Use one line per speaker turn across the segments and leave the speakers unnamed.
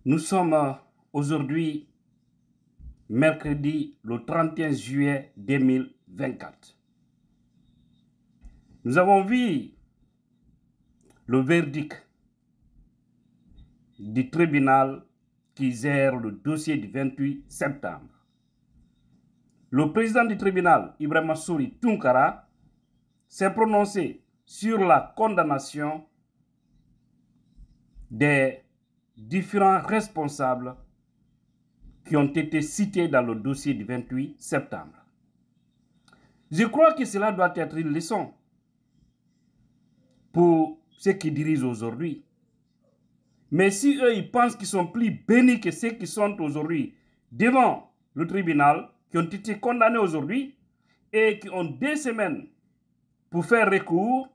Nous sommes aujourd'hui mercredi le 31 juillet 2024. Nous avons vu le verdict du tribunal qui gère le dossier du 28 septembre. Le président du tribunal, Ibrahima Sory Tounkara, s'est prononcé sur la condamnation des différents responsables qui ont été cités dans le dossier du 28 septembre. Je crois que cela doit être une leçon pour ceux qui dirigent aujourd'hui. Mais si eux, ils pensent qu'ils sont plus bénis que ceux qui sont aujourd'hui devant le tribunal, qui ont été condamnés aujourd'hui et qui ont 2 semaines pour faire recours,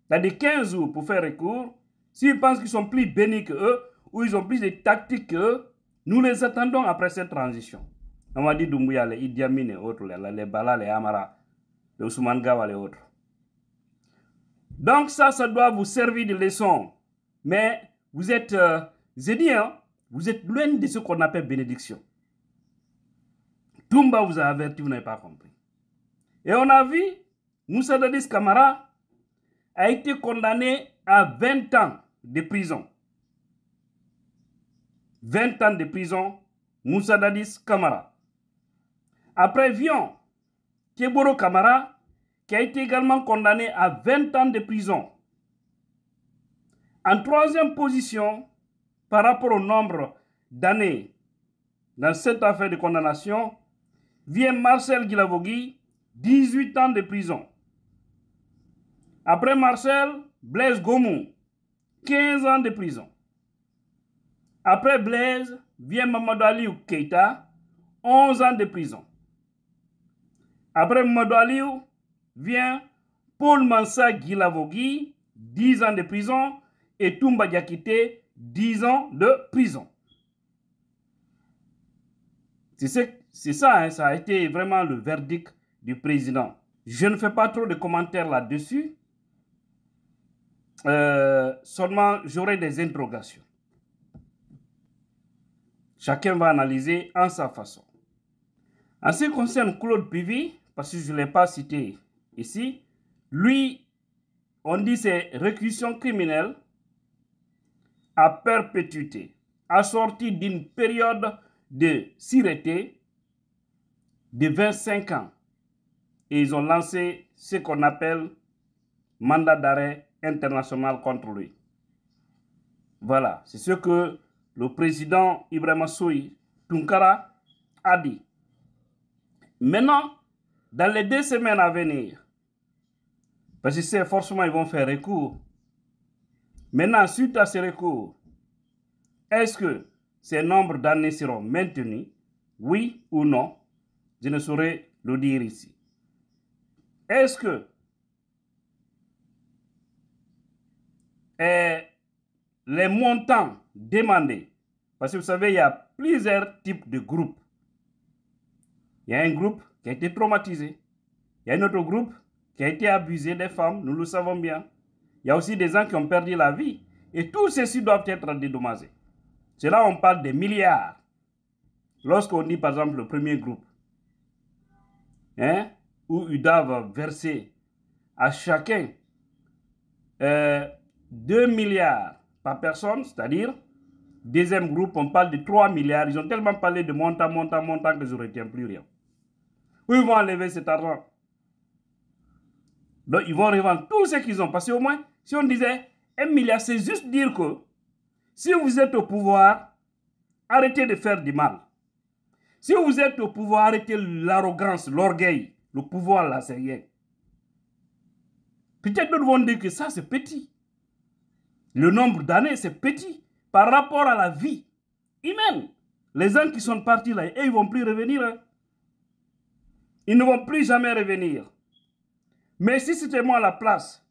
c'est-à-dire 15 jours pour faire recours, s'ils pensent qu'ils sont plus bénis que eux ou ils ont plus de tactiques qu'eux, nous les attendons après cette transition. Mamadi Doumbouya, les Idi Amin et autres, les Bala, les Amara, les Ousmane Gawa et autres. Donc ça doit vous servir de leçon. Mais vous êtes, j'ai dit, vous êtes loin de ce qu'on appelle bénédiction. Toumba vous a averti, vous n'avez pas compris. Et on a vu, Moussa Dadis Camara a été condamné à 20 ans de prison. 20 ans de prison, Moussa Dadis Camara. Après Vion, Keboro Camara, qui a été également condamné à 20 ans de prison. En 3e position, par rapport au nombre d'années dans cette affaire de condamnation, vient Marcel Guilavogui, 18 ans de prison. Après Marcel, Blaise Gomou, 15 ans de prison. Après Blaise, vient Mamadou Aliou Keita, 11 ans de prison. Après Mamadou Aliou, vient Paul Mansa Guilavogui, 10 ans de prison, et Toumba Diakité, 10 ans de prison. C'est ça, hein, ça a été vraiment le verdict du président. Je ne fais pas trop de commentaires là-dessus. Seulement, j'aurai des interrogations. Chacun va analyser en sa façon. En ce qui concerne Claude Pivy, parce que je ne l'ai pas cité ici, lui, on dit c'est réclusion criminelle à perpétuité, assortie d'une période de sûreté de 25 ans. Et ils ont lancé ce qu'on appelle mandat d'arrêt international contre lui. Voilà, c'est ce que le président Ibrahima Sory Tounkara a dit. Maintenant, dans les 2 semaines à venir, parce que c'est forcément ils vont faire recours. Maintenant, suite à ces recours, est-ce que ces nombres d'années seront maintenus, oui ou non? Je ne saurais le dire ici. Est-ce que les montants demandés, parce que vous savez, il y a plusieurs types de groupes. Il y a un groupe qui a été traumatisé. Il y a un autre groupe qui a été abusé des femmes, nous le savons bien. Il y a aussi des gens qui ont perdu la vie. Et tous ceux-ci doivent être dédommagés. C'est là on parle des milliards. Lorsqu'on dit par exemple le premier groupe, où ils doivent verser à chacun 2 milliards par personne, c'est-à-dire, deuxième groupe, on parle de 3 milliards. Ils ont tellement parlé de montant que je ne retiens plus rien. Où ils vont enlever cet argent? Donc, ils vont revendre tout ce qu'ils ont. Parce qu'au moins, si on disait 1 milliard, c'est juste dire que si vous êtes au pouvoir, arrêtez de faire du mal. Si vous êtes au pouvoir, arrêtez l'arrogance, l'orgueil. Le pouvoir, là, c'est rien. Peut-être d'autres vont dire que ça, c'est petit. Le nombre d'années, c'est petit par rapport à la vie humaine. Les gens qui sont partis là, ils ne vont plus revenir. Hein. Ils ne vont plus jamais revenir. Mais si c'était moi à la place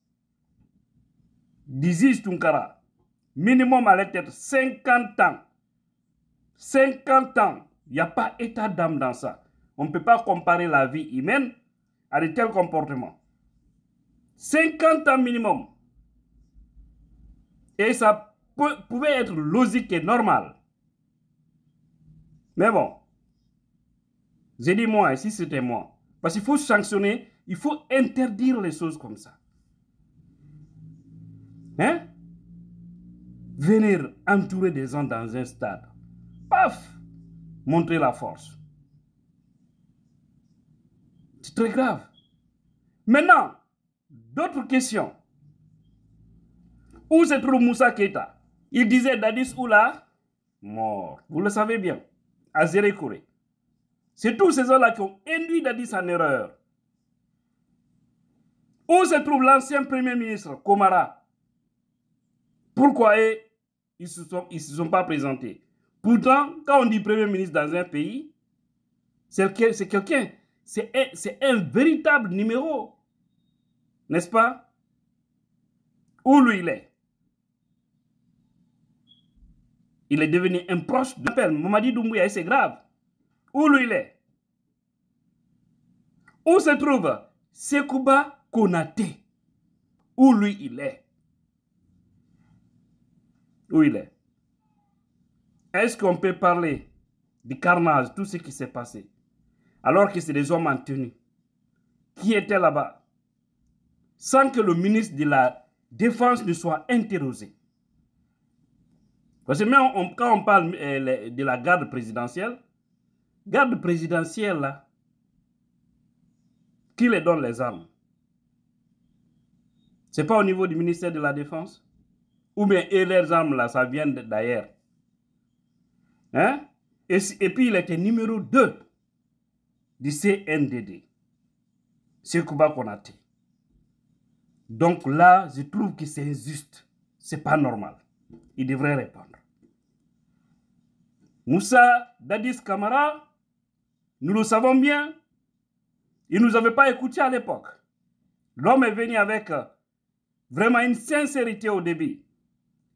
d'Isis Tounkara, minimum allait être 50 ans. 50 ans. Il n'y a pas état d'âme dans ça. On ne peut pas comparer la vie humaine à de tels comportements. 50 ans minimum. Et ça pouvait être logique et normal. Mais bon, j'ai dit moi, et si c'était moi, parce qu'il faut sanctionner, il faut interdire les choses comme ça. Hein? Venir entourer des gens dans un stade. Paf! Montrer la force. C'est très grave. Maintenant, d'autres questions. Où se trouve Moussa Keita? Il disait Dadis Oula, mort. Vous le savez bien. À Zérékouré. C'est tous ces gens-là qui ont induit Dadis en erreur. Où se trouve l'ancien premier ministre, Komara? Pourquoi ils ne se sont pas présentés? Pourtant, quand on dit premier ministre dans un pays, c'est quelqu'un, c'est un véritable numéro. N'est-ce pas? Où lui il est? Il est devenu un proche de l'appel. Mamadi Doumbouya, c'est grave. Où lui il est? Où se trouve Sekouba Konaté? Où lui il est? Où il est? Est-ce qu'on peut parler du carnage, tout ce qui s'est passé, alors que c'est des hommes en tenue qui étaient là-bas, sans que le ministre de la Défense ne soit interrogé? Parce que même quand on parle de la garde présidentielle, là, qui les donne les armes? Ce n'est pas au niveau du ministère de la Défense? Ou bien et leurs armes là, ça vient d'ailleurs? Hein? Et puis il était numéro 2 du CNDD. Sekouba Konaté. Donc là, je trouve que c'est injuste. C'est pas normal. Il devrait répondre. Moussa Dadis Camara, nous le savons bien, il ne nous avait pas écoutés à l'époque. L'homme est venu avec vraiment une sincérité au début.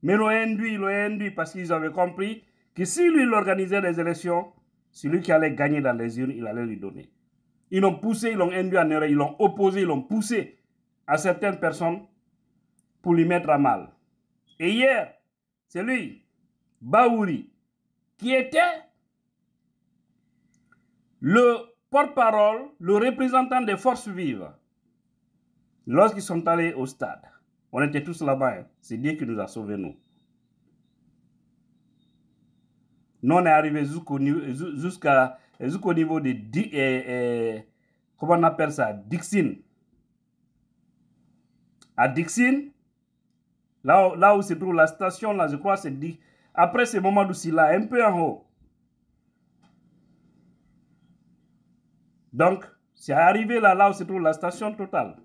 Mais ils l'ont induit parce qu'ils avaient compris que si lui il organisait les élections, celui qui allait gagner dans les urnes, il allait lui donner. Ils l'ont poussé, ils l'ont induit en erreur, ils l'ont opposé, ils l'ont poussé à certaines personnes pour lui mettre à mal. Et hier, c'est lui, Baouri, qui était le porte-parole, le représentant des forces vives. Lorsqu'ils sont allés au stade, on était tous là-bas. C'est Dieu qui nous a sauvés, nous. Nous, on est arrivés jusqu'au niveau de, comment on appelle ça, Dixine. À Dixine, là où se trouve la station, là, je crois, c'est dit. Après, c'est Mamadou Silla, un peu en haut. Donc, c'est arrivé là où se trouve la station totale.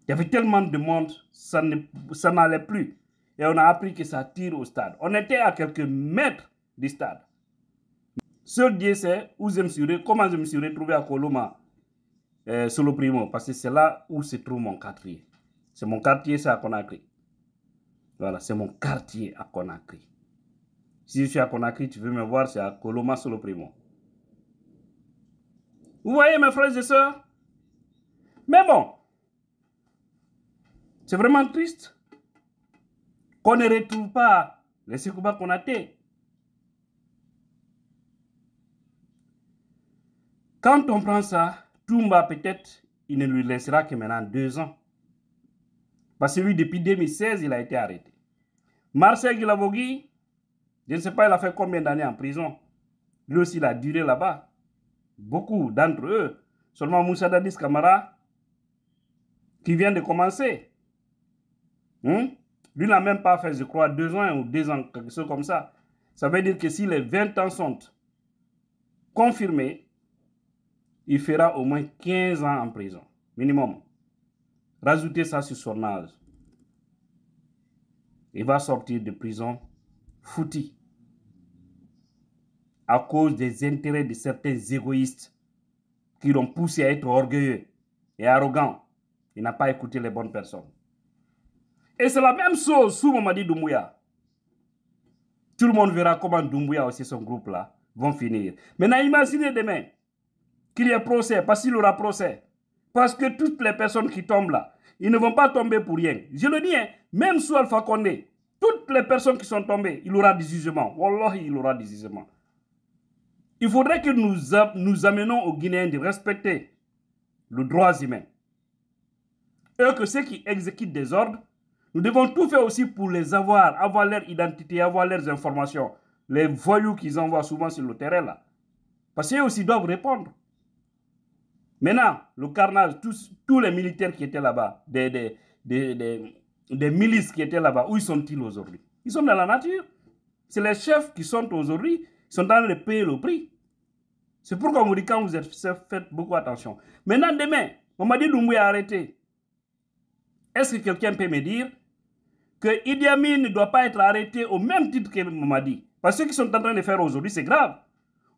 Il y avait tellement de monde, ça n'allait plus. Et on a appris que ça tire au stade. On était à quelques mètres du stade. Seul Dieu sait où comment je me suis retrouvé à Koloma, sur le Primo, parce que c'est là où se trouve mon quartier. C'est mon quartier, c'est à Conakry. Voilà, c'est mon quartier à Conakry. Si je suis à Conakry, tu veux me voir, c'est à Koloma, sur le Primo. Vous voyez, mes frères et sœurs? Mais bon, c'est vraiment triste qu'on ne retrouve pas les Sekouba Konaté. Quand on prend ça, Toumba peut-être, il ne lui laissera que maintenant 2 ans. Parce que lui, depuis 2016, il a été arrêté. Marcel Guilavogui, je ne sais pas, il a fait combien d'années en prison. Lui aussi, il a duré là-bas. Beaucoup d'entre eux. Seulement Moussa Dadis Camara, qui vient de commencer. Lui n'a même pas fait, je crois, 2 ans ou 2 ans, quelque chose comme ça. Ça veut dire que si les 20 ans sont confirmés, il fera au moins 15 ans en prison, minimum. Rajoutez ça sur son âge. Il va sortir de prison foutu à cause des intérêts de certains égoïstes qui l'ont poussé à être orgueilleux et arrogant. Il n'a pas écouté les bonnes personnes. Et c'est la même chose sous Mamadi Doumbouya. Tout le monde verra comment Doumbouya aussi son groupe là vont finir. Maintenant, imaginez demain qu'il y ait procès, parce qu'il aura procès. Parce que toutes les personnes qui tombent là, ils ne vont pas tomber pour rien. Je le dis, même sous Alpha Condé, toutes les personnes qui sont tombées, il aura des jugements. Wallah, il aura des jugements. Il faudrait que nous amenons aux Guinéens de respecter les droits humains. Et que ceux qui exécutent des ordres, nous devons tout faire aussi pour les avoir leur identité, avoir leurs informations. Les voyous qu'ils envoient souvent sur le terrain là. Parce qu'eux aussi doivent répondre. Maintenant, le carnage, tous les militaires qui étaient là-bas, des milices qui étaient là-bas, où ils sont-ils aujourd'hui? Ils sont dans la nature. C'est les chefs qui sont aujourd'hui, ils sont en train de payer le prix. C'est pourquoi on vous dit quand vous êtes chef, faites beaucoup attention. Maintenant, demain, Mamadi Doumbouya a arrêté. Est-ce que quelqu'un peut me dire que Idi Amin ne doit pas être arrêté au même titre que Mamadi? Parce que ce qu'ils sont en train de faire aujourd'hui, c'est grave.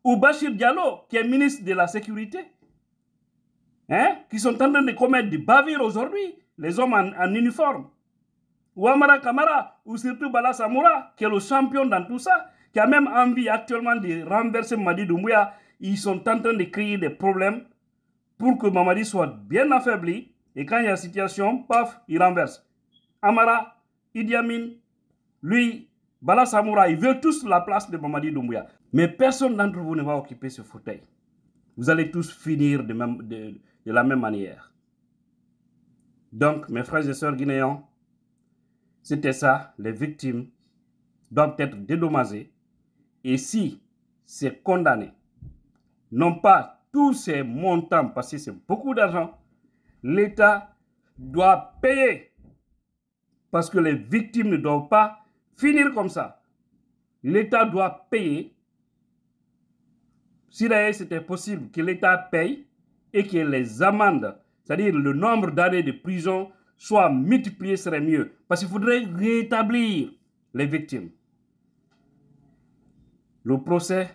Ou Bachir Diallo, qui est ministre de la Sécurité, qui sont en train de commettre des bavures aujourd'hui, les hommes en uniforme. Ou Amara Kamara, ou surtout Bala Samoura, qui est le champion dans tout ça, qui a même envie actuellement de renverser Mamadi Doumbouya. Ils sont en train de créer des problèmes pour que Mamadi soit bien affaibli. Et quand il y a situation, paf, il renverse. Amara, Idi Amin, lui, Bala Samoura, ils veulent tous la place de Mamadi Doumbouya. Mais personne d'entre vous ne va occuper ce fauteuil. Vous allez tous finir de la même manière. Donc, mes frères et sœurs guinéens, c'était ça. Les victimes doivent être dédommagées. Et si c'est condamné, non pas tous ces montants, parce que c'est beaucoup d'argent, l'État doit payer. Parce que les victimes ne doivent pas finir comme ça. L'État doit payer. Si d'ailleurs c'était possible que l'État paye et que les amendes, c'est-à-dire le nombre d'années de prison, soient multipliés, serait mieux. Parce qu'il faudrait rétablir les victimes. Le procès,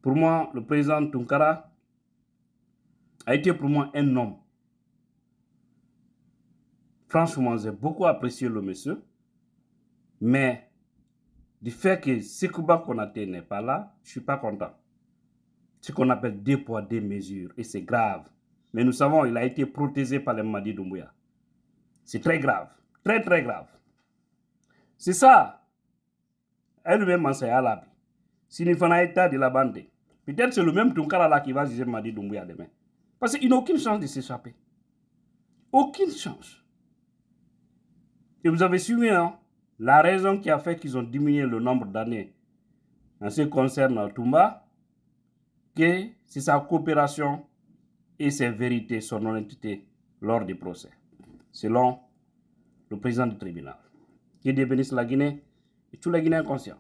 pour moi, le président Tounkara a été pour moi un homme. Franchement, j'ai beaucoup apprécié le monsieur. Mais du fait que Sekouba Konaté n'est pas là, je ne suis pas content. Ce qu'on appelle deux poids, deux mesures. Et c'est grave. Mais nous savons qu'il a été protégé par les Mamadi Doumbouya. C'est très grave. Très, très grave. C'est ça. Elle-même en sait à la vie. Si nous faisons un état de la bande, peut-être c'est le même Tounkara là qui va juger Mamadi Doumbouya demain. Parce qu'il n'a aucune chance de s'échapper. Aucune chance. Et vous avez suivi, hein, la raison qui a fait qu'ils ont diminué le nombre d'années en ce qui concerne Toumba, que c'est sa coopération et ses vérités, son honnêteté lors du procès, selon le président du tribunal. Que Dieu bénisse la Guinée et tous les Guinéens conscients.